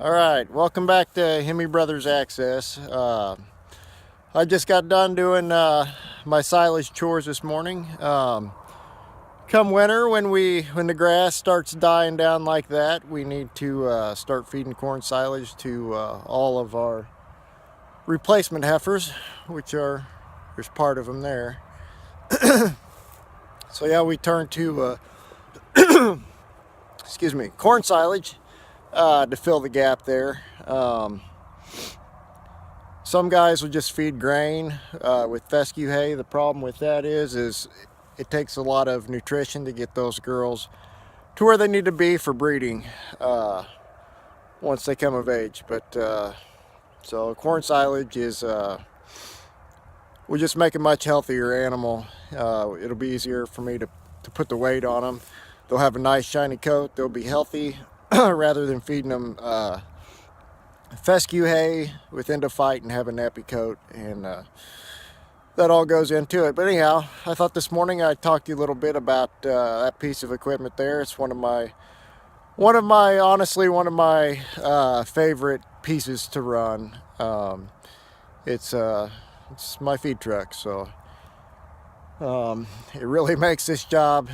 Alright, welcome back to Hemi Brothers Access. I just got done doing my silage chores this morning. Come winter, when the grass starts dying down like that, we need to start feeding corn silage to all of our replacement heifers, which are, there's part of them there. So yeah, we turn to excuse me, corn silage to fill the gap there. Some guys will just feed grain with fescue hay. The problem with that is it takes a lot of nutrition to get those girls to where they need to be for breeding once they come of age. But so corn silage is will just make a much healthier animal. It'll be easier for me to put the weight on them. They'll have a nice shiny coat. They'll be healthy rather than feeding them fescue hay with endophyte and have a nappy coat, and that all goes into it. But anyhow, I thought this morning I'd talk to you a little bit about that piece of equipment there. It's one of my honestly one of my favorite pieces to run. It's my feed truck, so it really makes this job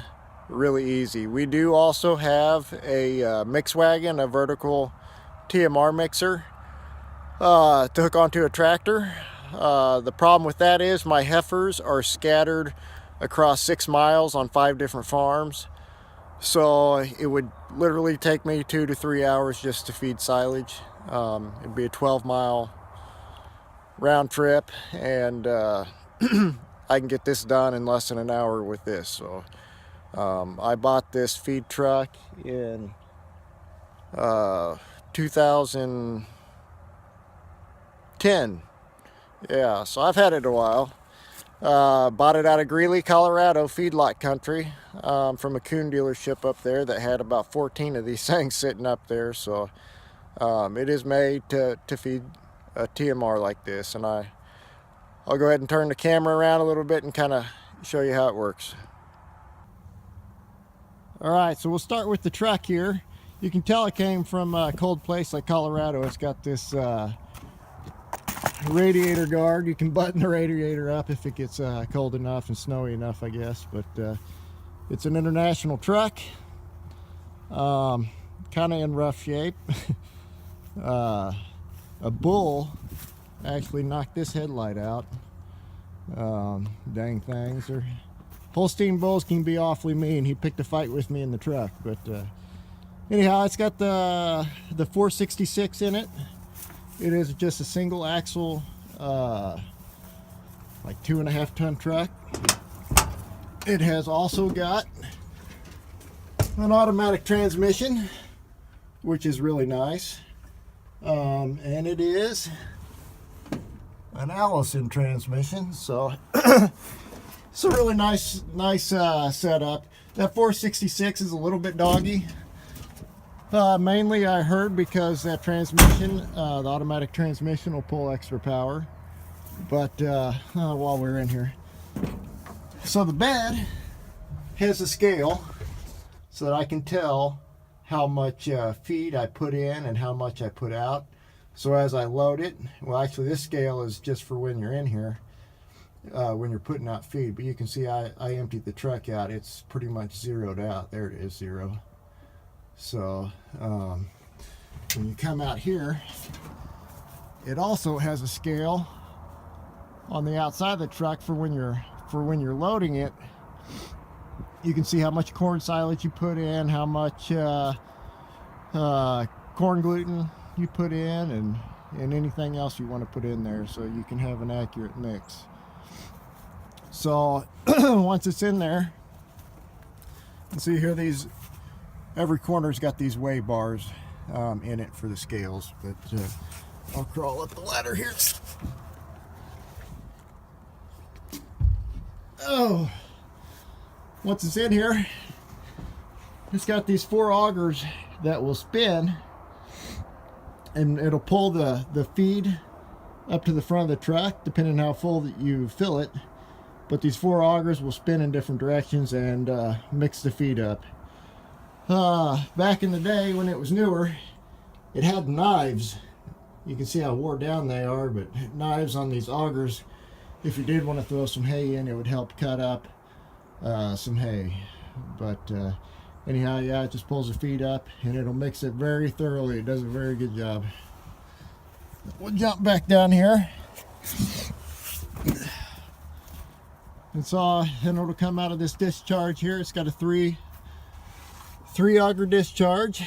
really easy. We do also have a mix wagon, a vertical TMR mixer to hook onto a tractor. The problem with that is my heifers are scattered across 6 miles on 5 different farms, so it would literally take me 2 to 3 hours just to feed silage. It'd be a 12-mile round trip, and I can get this done in less than an hour with this. So I bought this feed truck in 2010. Yeah, so I've had it a while. Bought it out of Greeley, Colorado, feedlot country, from a coon dealership up there that had about 14 of these things sitting up there. So it is made to feed a TMR like this, and I'll go ahead and turn the camera around a little bit and kind of show you how it works. Alright, so we'll start with the truck here. You can tell it came from a cold place like Colorado. It's got this radiator guard. You can button the radiator up if it gets cold enough and snowy enough, I guess. But it's an international truck, kind of in rough shape. A bull actually knocked this headlight out. Dang things. Holstein bulls can be awfully mean. He picked a fight with me in the truck. But anyhow, it's got the 466 in it. It is just a single axle, like 2.5 ton truck. It has also got an automatic transmission, which is really nice. And it is an Allison transmission, so it's a really nice setup. That 466 is a little bit doggy. Mainly I heard because that transmission, the automatic transmission, will pull extra power. But while we're in here, so the bed has a scale so that I can tell how much feed I put in and how much I put out. So as I load it, well, actually this scale is just for when you're in here, when you're putting out feed. But you can see I emptied the truck out. It's pretty much zeroed out. There it is, 0. So when you come out here, it also has a scale on the outside of the truck for when you're loading it. You can see how much corn silage you put in, how much corn gluten you put in, and anything else you want to put in there, so you can have an accurate mix. So once it's in there, you see here every corner's got these weigh bars in it for the scales. But I'll crawl up the ladder here. Oh, once it's in here, it's got these 4 augers that will spin, and it'll pull the feed up to the front of the truck depending on how full that you fill it. But these 4 augers will spin in different directions and mix the feed up. Back in the day when it was newer, it had knives. You can see how wore down they are, but knives on these augers. If you did want to throw some hay in, it would help cut up some hay. But anyhow, yeah, it just pulls the feed up and it'll mix it very thoroughly. It does a very good job. We'll jump back down here. And so it'll come out of this discharge here. It's got a three auger discharge,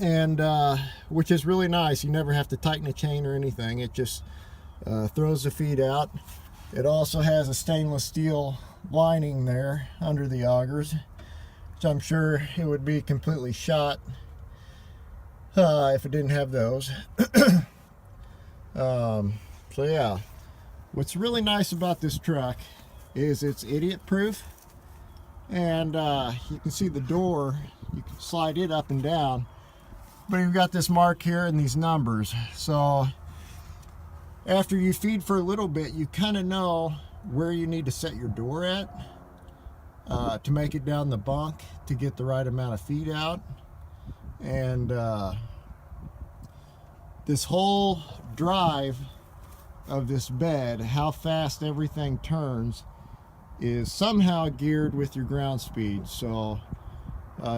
and which is really nice. You never have to tighten a chain or anything. It just throws the feed out. It also has a stainless steel lining there under the augers, which I'm sure it would be completely shot if it didn't have those. So yeah, what's really nice about this truck is it's idiot proof, and you can see the door, you can slide it up and down, but you've got this mark here and these numbers. So after you feed for a little bit, you kind of know where you need to set your door at to make it down the bunk to get the right amount of feed out. And this whole drive of this bed, how fast everything turns, is somehow geared with your ground speed. So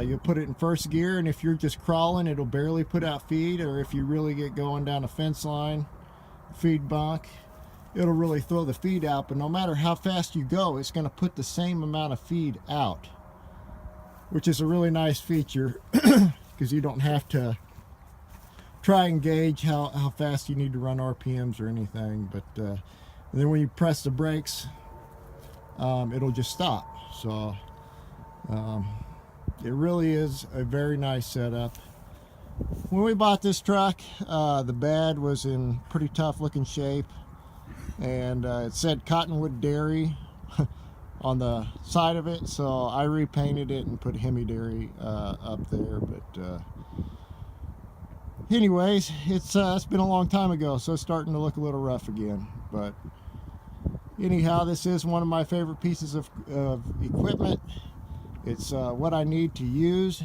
you'll put it in first gear, and if you're just crawling, it'll barely put out feed, or if you really get going down a fence line, feed bunk, it'll really throw the feed out. But no matter how fast you go, it's going to put the same amount of feed out, which is a really nice feature because you don't have to try and gauge how fast you need to run RPMs or anything. But and then when you press the brakes, it'll just stop. So it really is a very nice setup. When we bought this truck, the bed was in pretty tough looking shape, and it said Cottonwood Dairy on the side of it, so I repainted it and put Hemi Dairy up there. But anyways, it's been a long time ago, so it's starting to look a little rough again. But anyhow, this is one of my favorite pieces of equipment. It's what I need to use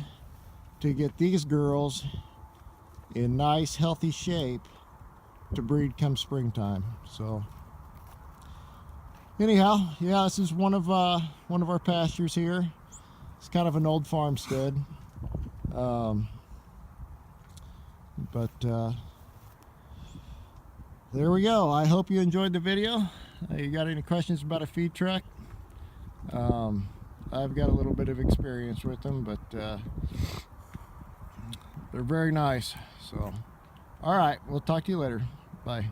to get these girls in nice healthy shape to breed come springtime. So anyhow, yeah, this is one of our pastures here. It's kind of an old farmstead, but there we go. I hope you enjoyed the video. You got any questions about a feed truck? I've got a little bit of experience with them, but they're very nice. So all right, we'll talk to you later. Bye.